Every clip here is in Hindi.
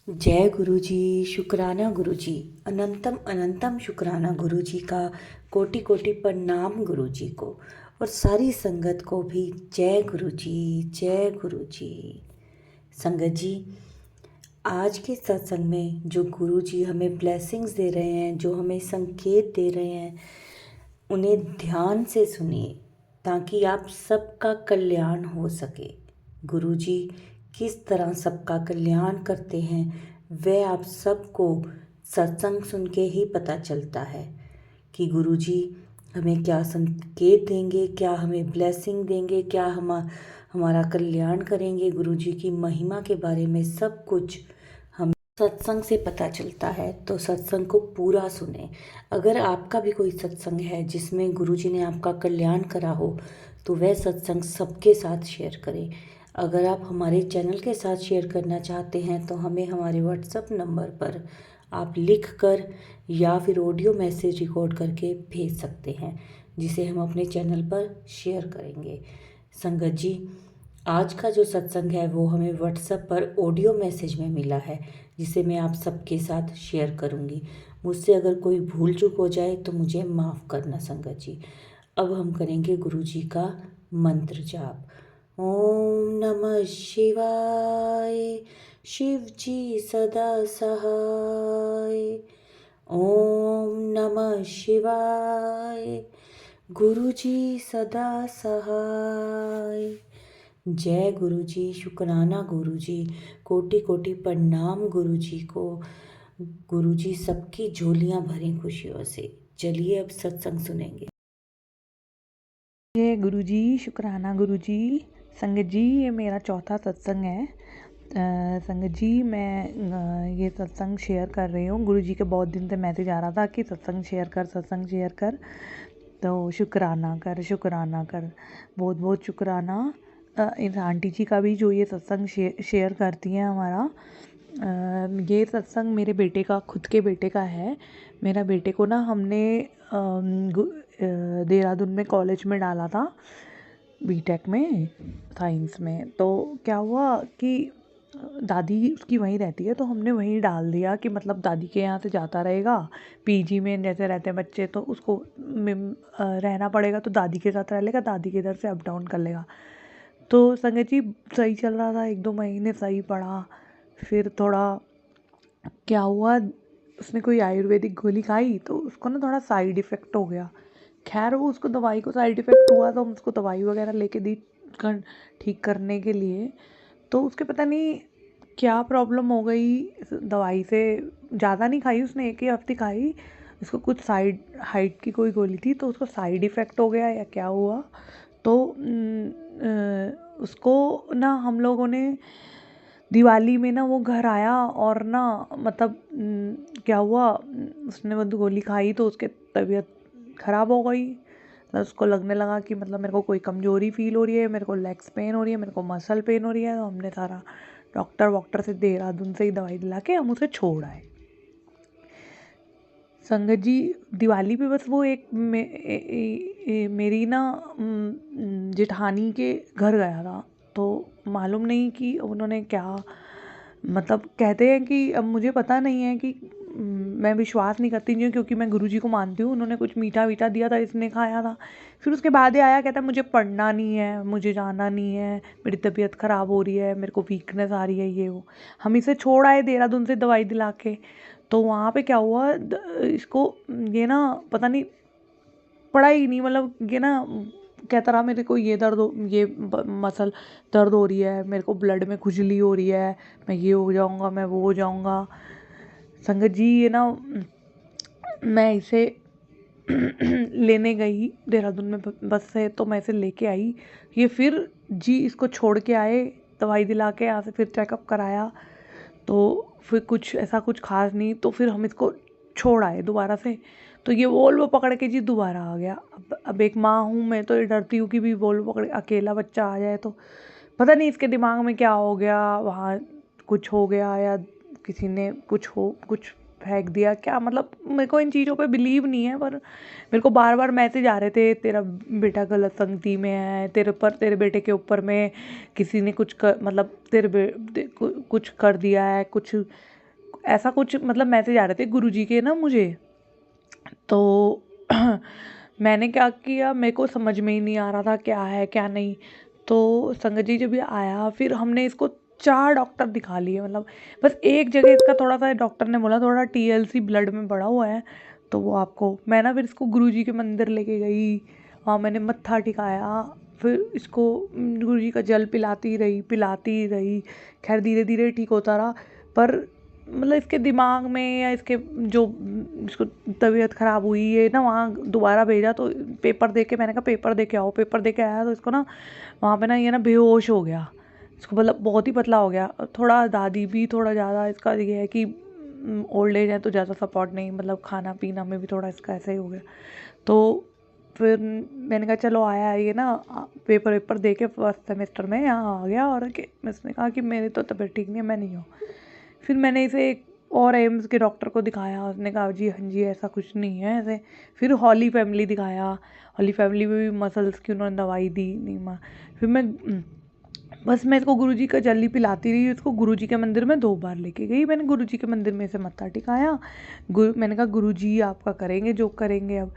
जय गुरु जी। शुक्राना गुरु जी। अनंतम अनंतम शुक्राना गुरु जी का। कोटि कोटि प्रणाम गुरु जी को और सारी संगत को भी जय गुरु जी। जय गुरु जी। संगत जी, आज के सत्संग में जो गुरु जी हमें ब्लेसिंग्स दे रहे हैं, जो हमें संकेत दे रहे हैं, उन्हें ध्यान से सुनिए ताकि आप सबका कल्याण हो सके। गुरु जी किस तरह सबका कल्याण करते हैं वह आप सबको सत्संग सुन के ही पता चलता है कि गुरु जी हमें क्या संकेत देंगे, क्या हमें ब्लेसिंग देंगे, क्या हमारा कल्याण करेंगे। गुरु जी की महिमा के बारे में सब कुछ हम सत्संग से पता चलता है, तो सत्संग को पूरा सुने। अगर आपका भी कोई सत्संग है जिसमें गुरु जी ने आपका कल्याण करा हो तो वह सत्संग सबके साथ शेयर करें। अगर आप हमारे चैनल के साथ शेयर करना चाहते हैं तो हमें हमारे व्हाट्सएप नंबर पर आप लिख कर या फिर ऑडियो मैसेज रिकॉर्ड करके भेज सकते हैं, जिसे हम अपने चैनल पर शेयर करेंगे। संगत जी, आज का जो सत्संग है वो हमें व्हाट्सएप पर ऑडियो मैसेज में मिला है, जिसे मैं आप सबके साथ शेयर करूंगी। मुझसे अगर कोई भूल चूक हो जाए तो मुझे माफ़ करना संगत जी। अब हम करेंगे गुरु जी का मंत्र जाप। ओम नमः शिवाय। शिव जी सदा सहाय। ओम नमः शिवाय। गुरु जी सदा सहाय। जय गुरु जी। शुक्राना गुरु जी। कोटि कोटि प्रणाम गुरु जी को। गुरु जी सबकी झोलियां भरें खुशियों से। चलिए अब सत्संग सुनेंगे। जय गुरु जी। शुक्राना गुरु जी। संगत जी, ये मेरा चौथा सत्संग है। संगत जी, मैं ये सत्संग शेयर कर रही हूँ। गुरु जी के बहुत दिन से मैसेज आ रहा था कि सत्संग शेयर कर, सत्संग शेयर कर। तो शुक्राना कर, शुक्राना कर, बहुत बहुत शुक्राना इस आंटी जी का भी जो ये सत्संग शेयर करती हैं हमारा। ये सत्संग मेरे बेटे का, खुद के बेटे का है। मेरा बेटे को ना हमने देहरादून में कॉलेज में डाला था, बीटेक में, साइंस में। तो क्या हुआ कि दादी उसकी वहीं रहती है, तो हमने वहीं डाल दिया कि मतलब दादी के यहाँ से जाता रहेगा। पीजी में जैसे रहते हैं बच्चे, तो उसको रहना पड़ेगा, तो दादी के साथ रह लेगा, दादी के इधर से अप डाउन कर लेगा। तो संगत जी सही चल रहा था, 1-2 महीने सही पड़ा। फिर थोड़ा क्या हुआ, उसने कोई आयुर्वेदिक गोली खाई तो उसको ना थोड़ा साइड इफ़ेक्ट हो गया। खैर वो उसको दवाई को साइड इफ़ेक्ट हुआ तो हम उसको दवाई वगैरह लेके दी ठीक करने के लिए। तो उसके पता नहीं क्या प्रॉब्लम हो गई, दवाई से ज़्यादा नहीं खाई उसने, 1 ही हफ्ते खाई। उसको कुछ साइड हाइट की कोई गोली थी, तो उसको साइड इफ़ेक्ट हो गया या क्या हुआ। तो उसको ना हम लोगों ने दिवाली में ना वो घर आया और ना मतलब क्या हुआ, उसने वो गोली खाई तो उसके तबीयत ख़राब हो गई। तो उसको लगने लगा कि मतलब मेरे को कोई कमज़ोरी फील हो रही है, मेरे को लेग्स पेन हो रही है, मेरे को मसल पेन हो रही है। तो हमने सारा डॉक्टर वॉक्टर से देहरादून से ही दवाई दिला के हम उसे छोड़ आए। संगत जी, दिवाली पे बस वो एक मेरी ना जेठानी के घर गया था। तो मालूम नहीं कि उन्होंने क्या, मतलब कहते हैं कि, अब मुझे पता नहीं है कि मैं विश्वास नहीं करती हूँ क्योंकि मैं गुरुजी को मानती हूँ। उन्होंने कुछ मीठा वीठा दिया था, इसने खाया था। फिर उसके बाद ये आया, कहता है मुझे पढ़ना नहीं है, मुझे जाना नहीं है, मेरी तबीयत ख़राब हो रही है, मेरे को वीकनेस आ रही है, ये वो। हम इसे छोड़ आए देहरादून से दवाई दिला के। तो वहाँ पे क्या हुआ, इसको ये ना पता नहीं पड़ा ही नहीं, मतलब ये ना कहता रहा मेरे को ये दर्द हो, ये मसल दर्द हो रही है, मेरे को ब्लड में खुजली हो रही है, मैं ये हो जाऊँगा, मैं वो हो जाऊँगा। संगत जी, ये ना मैं इसे लेने गई देहरादून में बस से, तो मैं इसे लेके आई। ये फिर जी इसको छोड़ के आए दवाई दिला के, यहाँ से फिर चेकअप कराया तो फिर कुछ ऐसा कुछ खास नहीं। तो फिर हम इसको छोड़ आए दोबारा से। तो ये वोल्वो पकड़ के जी दोबारा आ गया। अब एक माँ हूँ मैं, तो डरती हूँ कि भी वोल्वो पकड़ अकेला बच्चा आ जाए तो पता नहीं इसके दिमाग में क्या हो गया, वहाँ कुछ हो गया या किसी ने कुछ फेंक दिया क्या, मतलब मेरे को इन चीज़ों पे बिलीव नहीं है। पर मेरे को बार बार मैसेज आ रहे थे, तेरा बेटा गलत संगति में है, तेरे बेटे के ऊपर में किसी ने कुछ कर, मतलब कुछ कर दिया है, कुछ ऐसा कुछ मतलब मैसेज आ रहे थे गुरुजी के ना मुझे। तो मैंने क्या किया, मेरे को समझ में ही नहीं आ रहा था क्या है क्या नहीं। तो संगत जी जब ये आया, फिर हमने इसको 4 डॉक्टर दिखा लिए, मतलब बस एक जगह इसका थोड़ा सा डॉक्टर ने बोला थोड़ा TLC ब्लड में बढ़ा हुआ है, तो वो आपको, मैं ना फिर इसको गुरुजी के मंदिर लेके गई, वहाँ मैंने मत्था टिकाया, फिर इसको गुरुजी का जल पिलाती रही। खैर धीरे धीरे ठीक होता रहा, पर मतलब इसके दिमाग में या इसके जो इसको तबीयत ख़राब हुई है ना, वहाँ दोबारा भेजा तो पेपर दे के, मैंने कहा पेपर दे के आओ, पेपर दे के आया तो इसको ना वहाँ पे ना ये ना बेहोश हो गया, इसको मतलब बहुत ही पतला हो गया थोड़ा। दादी भी थोड़ा ज़्यादा, इसका ये है कि ओल्ड एज है तो ज़्यादा सपोर्ट नहीं, मतलब खाना पीना में भी थोड़ा इसका ऐसा ही हो गया। तो फिर मैंने कहा चलो आया ये ना पेपर वेपर दे के फर्स्ट सेमेस्टर में यहाँ आ गया, और कि इसने कहा कि मेरी तो तबीयत ठीक नहीं है, मैं नहीं हूँ। फिर मैंने इसे एक और एम्स के डॉक्टर को दिखाया, उसने कहा जी हाँ जी ऐसा कुछ नहीं है ऐसे। फिर हॉली फैमिली दिखाया, हॉली फैमिली में भी मसल्स की उन्होंने दवाई दी नहीं माँ। फिर बस मैं इसको गुरुजी का जल ही पिलाती रही, इसको गुरुजी के मंदिर में 2 बार लेके गई, मैंने गुरुजी के मंदिर में इसे मत्था टिकाया। मैंने कहा गुरुजी आपका करेंगे जो करेंगे अब।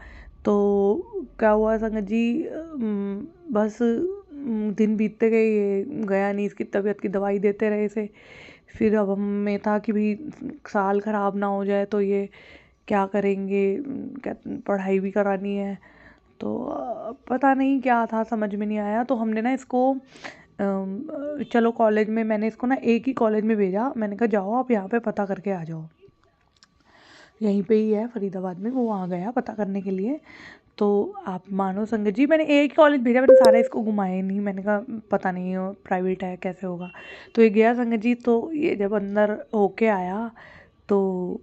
तो क्या हुआ संगत जी, बस दिन बीतते गए, ये गया नहीं, इसकी तबीयत की दवाई देते रहे इसे। फिर अब हम में था कि भाई साल ख़राब ना हो जाए, तो ये क्या करेंगे, क्या पढ़ाई भी करानी है, तो पता नहीं क्या था, समझ में नहीं आया। तो हमने ना इसको चलो कॉलेज में, मैंने इसको ना एक ही कॉलेज में भेजा, मैंने कहा जाओ आप यहाँ पे पता करके आ जाओ, यहीं पे ही है फरीदाबाद में। वो वहाँ गया पता करने के लिए। तो आप मानो संगत जी, मैंने एक ही कॉलेज भेजा, मैंने सारे इसको घुमाए नहीं, मैंने कहा पता नहीं हो प्राइवेट है कैसे होगा। तो ये गया संगत जी, तो ये जब अंदर होके आया तो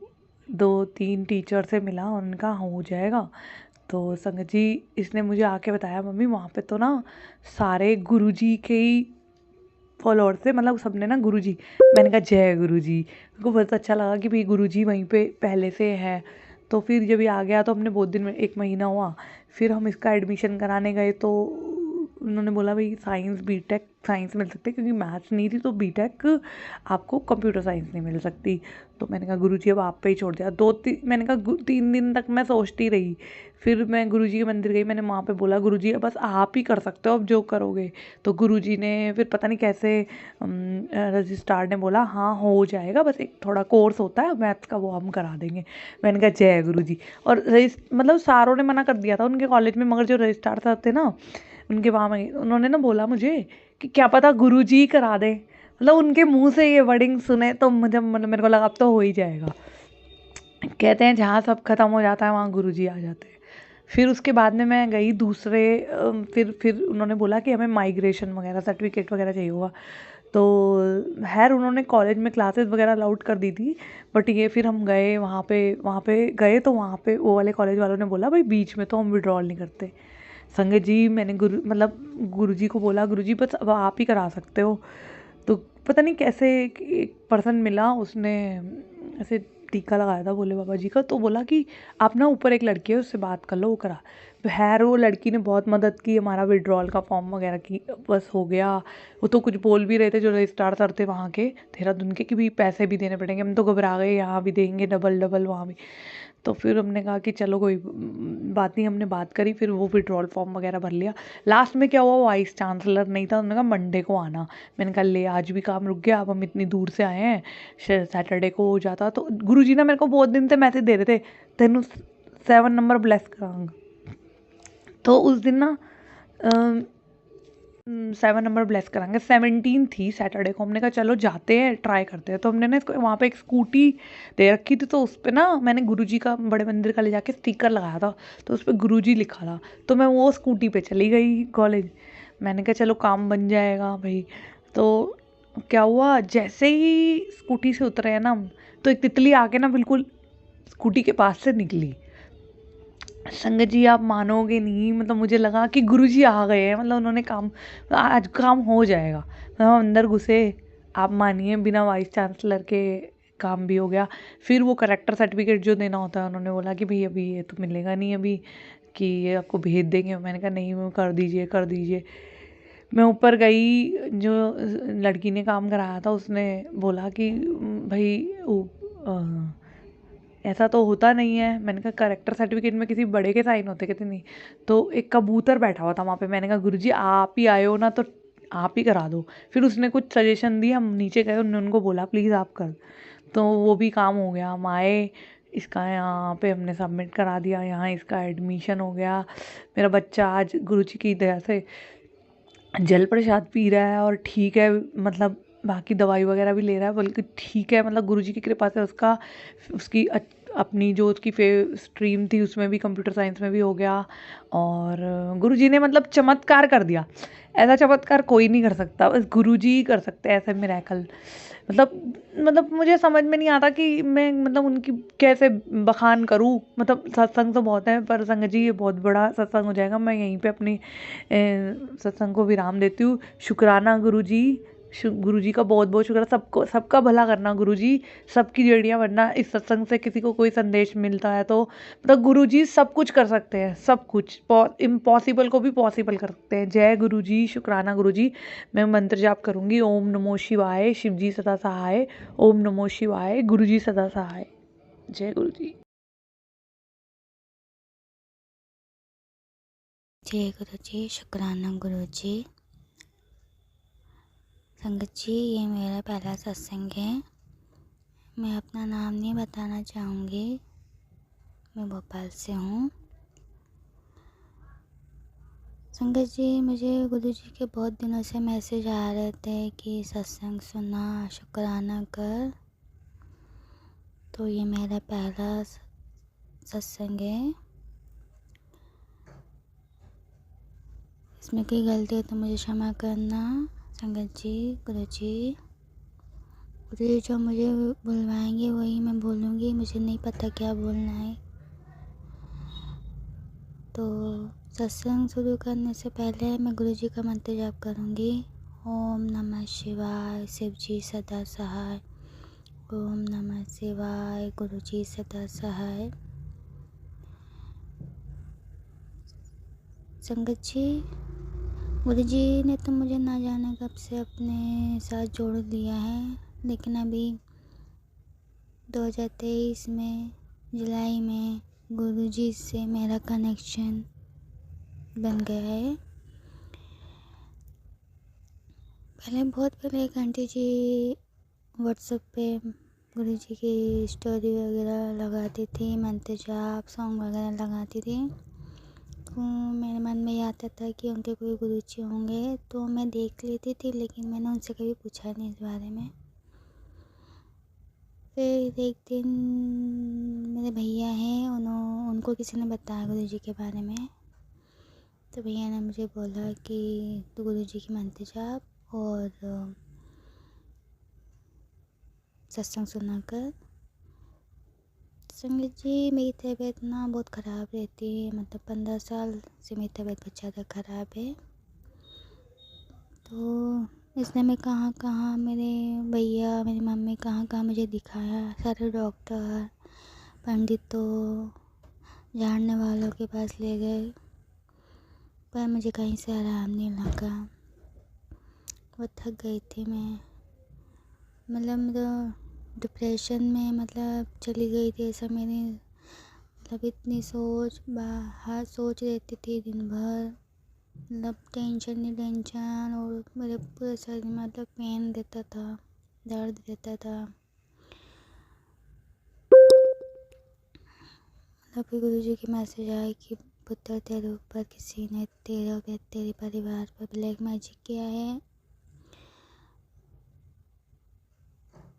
2-3 टीचर से मिला, उनका हो जाएगा। तो संगत जी इसने मुझे आके बताया मम्मी वहाँ पे तो ना सारे गुरुजी के ही फॉलोअर थे, मतलब सबने ना गुरुजी। मैंने कहा जय गुरुजी, उनको बहुत अच्छा लगा कि भाई गुरुजी वहीं पे पहले से है। तो फिर जब ये आ गया तो हमने बहुत दिन में 1 महीना हुआ, फिर हम इसका एडमिशन कराने गए, तो उन्होंने बोला भाई साइंस बीटेक साइंस मिल सकती है, क्योंकि मैथ्स नहीं थी, तो बीटेक आपको कंप्यूटर साइंस नहीं मिल सकती। तो मैंने कहा गुरुजी अब आप पे ही छोड़ दिया। मैंने कहा 3 दिन तक मैं सोचती रही, फिर मैं गुरुजी के मंदिर गई, मैंने वहाँ पे बोला गुरुजी बस आप ही कर सकते हो अब जो करोगे। तो गुरुजी ने फिर पता नहीं कैसे रजिस्ट्रार ने बोला हाँ हो जाएगा, बस एक थोड़ा कोर्स होता है मैथ्स का, वो हम करा देंगे। मैंने कहा जय गुरुजी। और मतलब सारों ने मना कर दिया था उनके कॉलेज में, मगर जो रजिस्ट्रार साहब थे ना उनके वहाँ में, उन्होंने ना बोला मुझे कि क्या पता गुरुजी ही करा दे, मतलब उनके मुंह से ये वर्डिंग सुने तो मुझे मतलब मेरे को लगा अब तो हो ही जाएगा। कहते हैं जहाँ सब खत्म हो जाता है वहाँ गुरुजी आ जाते हैं। फिर उसके बाद में मैं गई दूसरे फिर उन्होंने बोला कि हमें माइग्रेशन वगैरह सर्टिफिकेट वगैरह चाहिए होगा। तो खैर उन्होंने कॉलेज में क्लासेस वगैरह अलाउड कर दी थी, बट ये फिर हम गए वहाँ पे गए, तो वहाँ पे वो वाले कॉलेज वालों ने बोला भाई बीच में तो हम विड्रॉल नहीं करते। संगत जी मैंने गुरुजी को बोला गुरुजी बस अब आप ही करा सकते हो। तो पता नहीं कैसे एक पर्सन मिला, उसने ऐसे टीका लगाया था भोले बाबा जी का, तो बोला कि आप ना ऊपर एक लड़की है उससे बात कर लो, वो करा। खैर वो लड़की ने बहुत मदद की, हमारा विड्रॉल का फॉर्म वगैरह की, बस हो गया। वो तो कुछ बोल भी रहे थे जो रजिस्ट्रार सर थे वहाँ के देहरादून के, कि भी पैसे भी देने पड़ेंगे, हम तो घबरा गए, यहाँ भी देंगे डबल डबल वहाँ भी। तो फिर हमने कहा कि चलो कोई बात नहीं, हमने बात करी, फिर वो विड्रॉल फॉर्म वगैरह भर लिया। लास्ट में क्या हुआ, वो वाइस चांसलर नहीं था, उन्होंने कहा मंडे को आना। मैंने कहा ले आज भी काम रुक गया, अब हम इतनी दूर से आए हैं, सैटरडे को हो जाता। तो गुरुजी ना मेरे को बहुत दिन से मैसेज दे रहे थे तेनू 7 नंबर ब्लेस करांगा। तो उस दिन ना 7 नंबर ब्लेस करांगे, 17 थी सैटरडे को। हमने कहा चलो जाते हैं ट्राई करते हैं। तो हमने ना इसको वहाँ पे एक स्कूटी दे रखी थी, तो उस पर ना मैंने गुरुजी का बड़े मंदिर का ले जाके स्टिकर लगाया था, तो उस पर गुरुजी लिखा था। तो मैं वो स्कूटी पे चली गई कॉलेज, मैंने कहा चलो काम बन जाएगा भाई। तो क्या हुआ, जैसे ही स्कूटी से उतरे हैं ना हम, तो एक तितली आके ना बिल्कुल स्कूटी के पास से निकली। संगत जी आप मानोगे नहीं, मतलब मुझे लगा कि गुरुजी आ गए हैं, मतलब उन्होंने आज काम हो जाएगा। मतलब हम अंदर घुसे, आप मानिए बिना वाइस चांसलर के काम भी हो गया। फिर वो करेक्टर सर्टिफिकेट जो देना होता है, उन्होंने बोला कि भाई अभी ये तो मिलेगा नहीं अभी, कि ये आपको भेज देंगे। मैंने कहा नहीं वो कर दीजिए कर दीजिए। मैं ऊपर गई, जो लड़की ने काम कराया था उसने बोला कि भाई ऐसा तो होता नहीं है। मैंने कहा कैरेक्टर सर्टिफिकेट में किसी बड़े के साइन होते? कहते नहीं। तो एक कबूतर बैठा हुआ था वहाँ पे। मैंने कहा गुरुजी आप ही आए हो ना, तो आप ही करा दो। फिर उसने कुछ सजेशन दी, हम नीचे गए, उन्होंने उनको बोला प्लीज़ आप कर। तो वो भी काम हो गया। हम आए, इसका यहाँ पे हमने सबमिट करा दिया, यहाँ इसका एडमिशन हो गया। मेरा बच्चा आज गुरुजी की दया से जल प्रसाद पी रहा है और ठीक है, मतलब बाकी दवाई वगैरह भी ले रहा है, बल्कि ठीक है, मतलब गुरुजी की कृपा से उसका उसकी अपनी जो उसकी स्ट्रीम थी उसमें भी, कंप्यूटर साइंस में भी हो गया। और गुरुजी ने मतलब चमत्कार कर दिया। ऐसा चमत्कार कोई नहीं कर सकता, बस गुरुजी ही कर सकते हैं ऐसे मिरेकल। मतलब मुझे समझ में नहीं आता कि मैं मतलब उनकी कैसे बखान करूं। मतलब सत्संग तो बहुत है, पर संगत जी ये बहुत बड़ा सत्संग हो जाएगा। मैं यहीं पे अपनी सत्संग को विराम देती हूँ। शुक्राना गुरुजी, गुरुजी का बहुत बहुत शुक्र। सबको सबका भला करना गुरुजी, सबकी जड़ियाँ बनना। इस सत्संग से किसी को कोई संदेश मिलता है तो मतलब गुरुजी सब कुछ कर सकते हैं, सब कुछ इम्पॉसिबल को भी पॉसिबल कर सकते हैं। जय गुरुजी, शुक्राना गुरुजी। मैं मंत्र जाप करूंगी, ओम नमो शिवाय, शिवजी सदा सहाय, ओम नमो शिवाय, गुरुजी सदा सहाय। जय गुरुजी। जय गुरु जी, शुक्राना गुरु जी। संगत जी, ये मेरा पहला सत्संग है। मैं अपना नाम नहीं बताना चाहूँगी, मैं भोपाल से हूँ। संगत जी, मुझे गुरु जी के बहुत दिनों से मैसेज आ रहे थे कि सत्संग सुना, शुक्राना कर। तो ये मेरा पहला सत्संग है। इसमें कोई गलती हो तो मुझे क्षमा करना संगत जी। गुरु जी जो मुझे बुलवाएंगे वही मैं बोलूँगी, मुझे नहीं पता क्या बोलना है। तो सत्संग शुरू करने से पहले मैं गुरु जी का मंत्र जाप करूँगी। ओम नमः शिवाय, शिव जी सदा सहाय। ओम नमः शिवाय, गुरु जी सदा सहाय। संगत जी, गुरु जी ने तो मुझे ना जाने कब से अपने साथ जोड़ लिया है, लेकिन अभी 2023 में जुलाई में गुरुजी से मेरा कनेक्शन बन गया है। पहले बहुत पहले एक आंटी जी व्हाट्सएप पे गुरुजी की स्टोरी वगैरह लगाती थी, मंत्र जाप सॉन्ग वगैरह लगाती थी। तो मेरे मन में ये आता था कि उनके कोई गुरुजी होंगे, तो मैं देख लेती थी, लेकिन मैंने उनसे कभी पूछा नहीं इस बारे में। फिर एक दिन मेरे भैया हैं, उनको किसी ने बताया गुरुजी के बारे में। तो भैया ने मुझे बोला कि तू गुरुजी की मंत्र जाप और सत्संग सुना कर। संगत जी, मेरी तबीयत ना बहुत ख़राब रहती है, मतलब 15 साल से मेरी तबीयत बहुत ज़्यादा ख़राब है। तो इसने मैं कहाँ कहाँ, मेरे भैया मेरी मम्मी कहाँ कहाँ मुझे दिखाया, सारे डॉक्टर पंडितों जानने वालों के पास ले गए, पर मुझे कहीं से आराम नहीं लगा। बहुत थक गई थी मैं, मतलब डिप्रेशन में मतलब चली गई थी। ऐसा मेरी मतलब इतनी बाहर सोच रहती थी दिन भर, मतलब टेंशन ही टेंशन, और मेरे पूरे शरीर में मतलब पेन देता था, दर्द देता था। मतलब फिर गुरुजी की मैसेज आया कि पुत्र तेरे ऊपर किसी ने तेरे परिवार पर ब्लैक मैजिक किया है।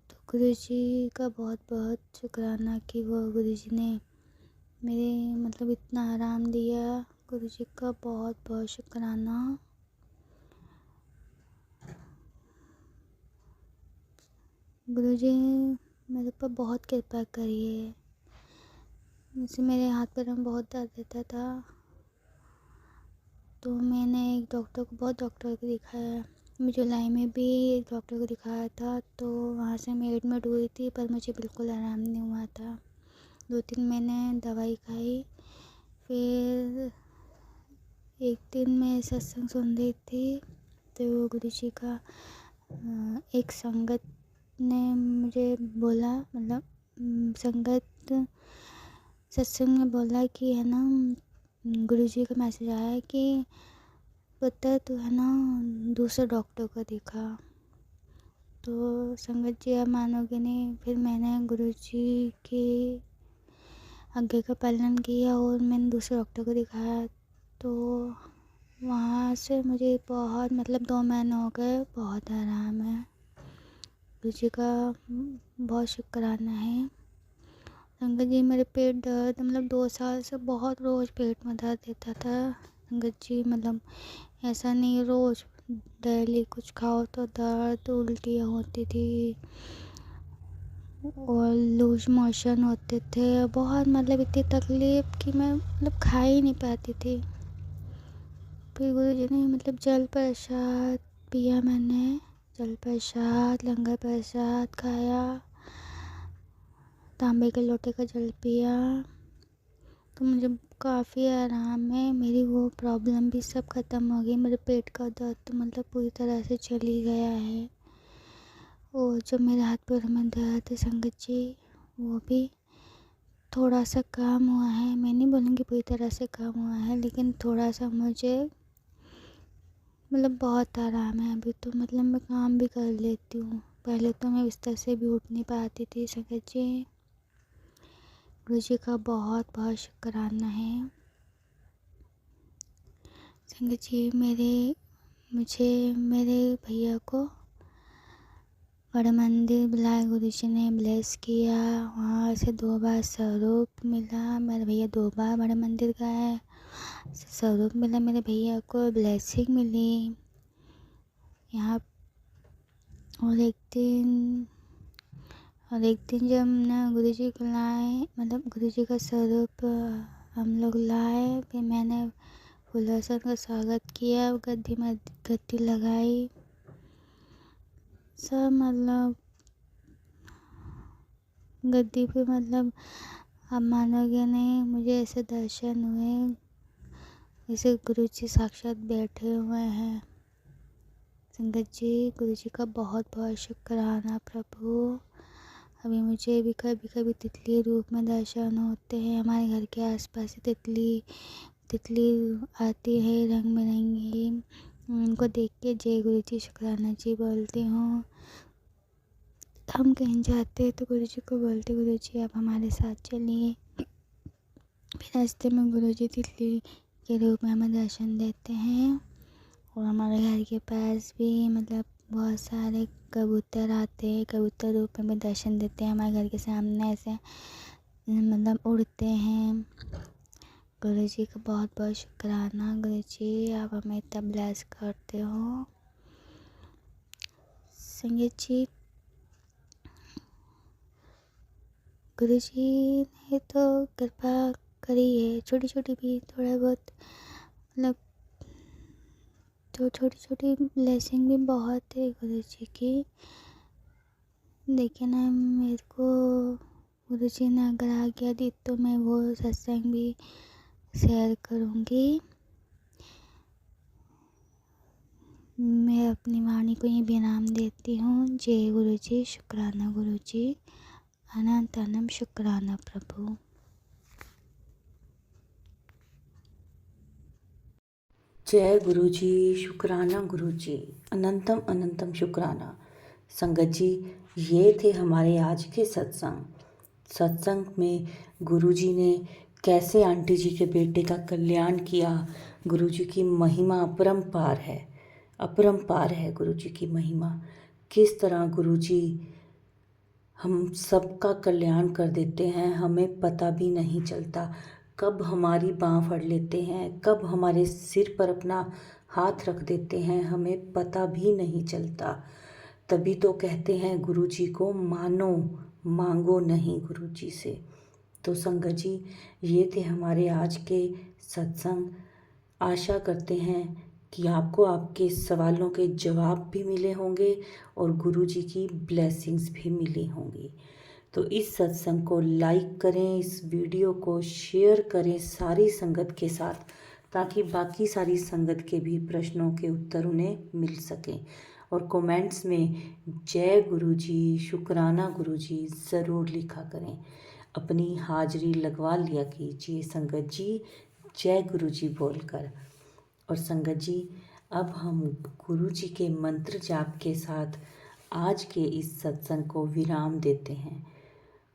तो गुरुजी का बहुत बहुत शुक्राना कि वो गुरुजी ने मेरे मतलब इतना आराम दिया। गुरुजी का बहुत बहुत शुक्राना। गुरुजी मेरे पर बहुत कृपा करी है। मुझे मेरे हाथ पैरों में बहुत दर्द रहता था, तो मैंने एक डॉक्टर को बहुत डॉक्टर को दिखाया। मैं जुलाई में भी एक डॉक्टर को दिखाया था, तो वहाँ से मैं एडमिट हुई थी, पर मुझे बिल्कुल आराम नहीं हुआ था। 2-3 महीने दवाई खाई। फिर एक दिन मैं सत्संग सुन रही थी, तो गुरुजी का एक संगत ने मुझे बोला, मतलब संगत सत्संग में बोला कि है ना, गुरुजी का मैसेज आया है कि पुत्र तू है ना दूसरे डॉक्टर को दिखा। तो संगत जी आप मानोगे नहीं, फिर मैंने गुरुजी की आज्ञा का पालन किया और मैंने दूसरे डॉक्टर को दिखाया। तो वहाँ से मुझे बहुत मतलब 2 महीने हो गए, बहुत आराम है। गुरुजी का बहुत शुक्राना है। संगत जी मेरे पेट दर्द मतलब 2 साल से बहुत रोज़ पेट में दर्द रहता था। संगत जी मतलब ऐसा नहीं, रोज़ डेली कुछ खाओ तो दर्द, उल्टियाँ होती थी और लूज मोशन होते थे। बहुत मतलब इतनी तकलीफ़ कि मैं मतलब खा ही नहीं पाती थी। फिर गुरुजी ने मतलब जल प्रसाद पिया, मैंने जल प्रसाद, लंगर प्रसाद खाया, तांबे के लोटे का जल पिया, तो मुझे काफ़ी आराम है। मेरी वो प्रॉब्लम भी सब ख़त्म हो गई। मेरे पेट का दर्द तो मतलब पूरी तरह से चली गया है। और जो मेरे हाथ पैर में दर्द है संगत जी, वो भी थोड़ा सा कम हुआ है। मैं नहीं बोलूँगी पूरी तरह से कम हुआ है, लेकिन थोड़ा सा मुझे मतलब बहुत आराम है अभी। तो मतलब मैं काम भी कर लेती हूँ। पहले तो मैं बिस्तर से भी उठ नहीं पाती थी संगत जी। गुरुजी का बहुत बहुत शुक्राना है। संगत जी मेरे भैया को बड़े मंदिर बुलाए, गुरुजी ने ब्लेस किया। वहाँ से 2 बार स्वरूप मिला। मेरे भैया 2 बार बड़े मंदिर गए, स्वरूप मिला मेरे भैया को, ब्लेसिंग मिली यहाँ। और एक दिन जब ना गुरुजी को लाए, मतलब गुरुजी का स्वरूप हम लोग लाए, फिर मैंने फूलों से उनका स्वागत किया, गद्दी लगाई, सब मतलब गद्दी पे मतलब आप मानोगे नहीं, मुझे ऐसे दर्शन हुए जैसे गुरुजी साक्षात बैठे हुए हैं। संगत जी गुरुजी का बहुत बहुत शुक्राना प्रभु। अभी मुझे भी कभी कभी तितली रूप में दर्शन होते हैं। हमारे घर के आसपास ही तितली आती है रंग बिरंगी। उनको देख के जय गुरुजी शुक्राना जी बोलती हूँ। हम कहीं जाते हैं तो गुरुजी को बोलते, गुरुजी आप हमारे साथ चलिए। फिर रास्ते में गुरुजी तितली के रूप में हमें दर्शन देते हैं। और हमारे घर के पास भी मतलब बहुत सारे कबूतर आते हैं, कबूतर रूप में दर्शन देते हैं। हमारे घर के सामने ऐसे मतलब उड़ते हैं। गुरुजी का बहुत बहुत शुक्राना। गुरुजी आप हमें इतना ब्लेस करते हो। संगीत जी गुरुजी ने तो कृपा करी है, छोटी छोटी भी थोड़ा बहुत मतलब तो छोटी छोटी ब्लेसिंग भी बहुत है गुरुजी की। लेकिन मेरे को गुरुजी ने अगर आज्ञा दी तो मैं वो सत्संग भी शेयर करूँगी। मैं अपनी वाणी को ये विराम देती हूँ। जय गुरुजी, शुक्राना गुरुजी, अनंत अनंत शुक्राना प्रभु। जय गुरुजी, शुक्राना गुरुजी, अनंतम अनंतम शुक्राना। संगत जी ये थे हमारे आज के सत्संग में गुरुजी ने कैसे आंटी जी के बेटे का कल्याण किया। गुरुजी की महिमा अपरंपार है गुरुजी की महिमा। किस तरह गुरुजी हम सबका कल्याण कर देते हैं, हमें पता भी नहीं चलता। कब हमारी बाँह फड़ लेते हैं, कब हमारे सिर पर अपना हाथ रख देते हैं, हमें पता भी नहीं चलता। तभी तो कहते हैं गुरुजी को मानो, मांगो नहीं गुरुजी से। तो संगत जी ये थे हमारे आज के सत्संग। आशा करते हैं कि आपको आपके सवालों के जवाब भी मिले होंगे और गुरुजी की ब्लेसिंग्स भी मिली होंगी। तो इस सत्संग को लाइक करें, इस वीडियो को शेयर करें सारी संगत के साथ, ताकि बाकी सारी संगत के भी प्रश्नों के उत्तर उन्हें मिल सकें। और कमेंट्स में जय गुरुजी, शुक्राना गुरुजी ज़रूर लिखा करें। अपनी हाजिरी लगवा लिया कीजिए संगत जी, जय गुरुजी बोलकर। और संगत जी, अब हम गुरुजी के मंत्र जाप के साथ आज के इस सत्संग को विराम देते हैं।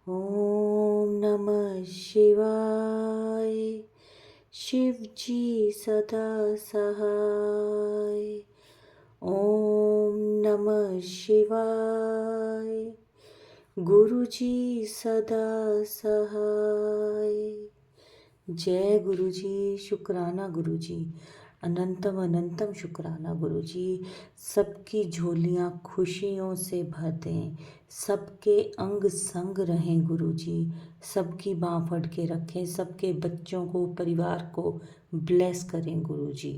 ओम नमः शिवाय, शिव जी सदा सहाय। ओम नमः शिवाय, गुरु जी सदा सहाय। जय गुरु जी, शुक्राना गुरु जी, अनंतम अनंतम शुक्राना गुरु जी। सबकी झोलियाँ खुशियों से भर दें, सबके अंग संग रहें गुरु जी, सबकी बाँह फड़ के रखें, सबके बच्चों को, परिवार को ब्लेस करें गुरु जी।